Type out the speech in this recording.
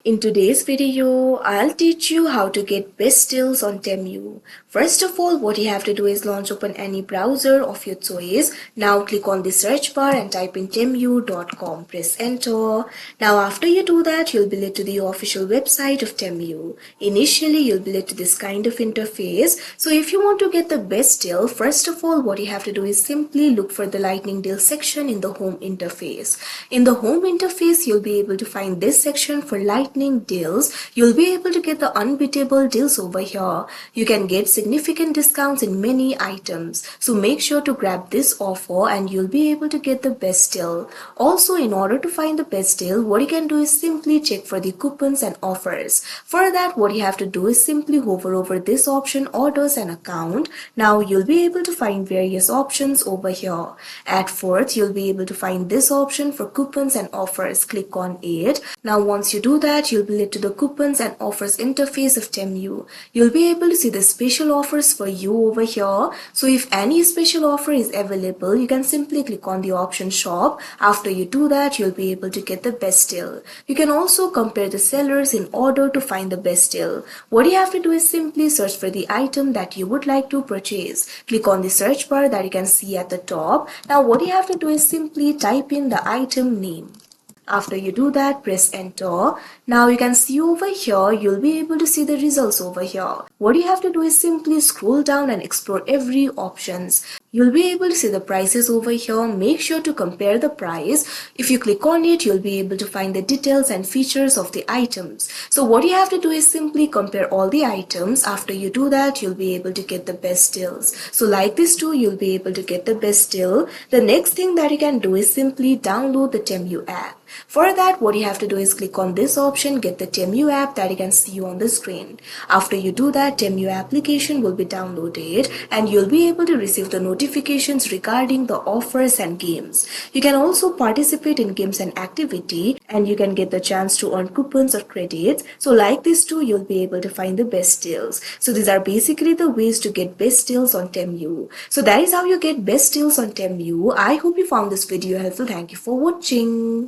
In today's video, I'll teach you how to get best deals on Temu. First of all, what you have to do is launch open any browser of your choice. Now click on the search bar and type in temu.com. Press enter. Now after you do that, you'll be led to the official website of Temu. Initially, you'll be led to this kind of interface. So if you want to get the best deal, first of all, what you have to do is simply look for the lightning deal section in the home interface. In the home interface, you'll be able to find this section for lightning deals. You'll be able to get the unbeatable deals over here. You can get significant discounts in many items. So make sure to grab this offer and you'll be able to get the best deal. Also, in order to find the best deal, what you can do is simply check for the coupons and offers. For that, what you have to do is simply hover over this option, orders and account. Now you'll be able to find various options over here. At first, you'll be able to find this option for coupons and offers. Click on it. Now once you do that, you'll be led to the coupons and offers interface of Temu. You'll be able to see the special offers for you over here. So if any special offer is available, you can simply click on the option shop. After you do that, you'll be able to get the best deal. You can also compare the sellers in order to find the best deal. What you have to do is simply search for the item that you would like to purchase. Click on the search bar that you can see at the top. Now what you have to do is simply type in the item name. After you do that, press enter. Now you can see over here, you'll be able to see the results over here. What you have to do is simply scroll down and explore every options. You'll be able to see the prices over here. Make sure to compare the price. If you click on it, you'll be able to find the details and features of the items. So what you have to do is simply compare all the items. After you do that, you'll be able to get the best deals. So like this too, you'll be able to get the best deal. The next thing that you can do is simply download the Temu app. For that, what you have to do is click on this option, get the Temu app that you can see on the screen. After you do that, Temu application will be downloaded and you'll be able to receive the notifications regarding the offers and games. You can also participate in games and activity and you can get the chance to earn coupons or credits. So like this too, you'll be able to find the best deals. So these are basically the ways to get best deals on Temu. So that is how you get best deals on Temu. I hope you found this video helpful. Thank you for watching.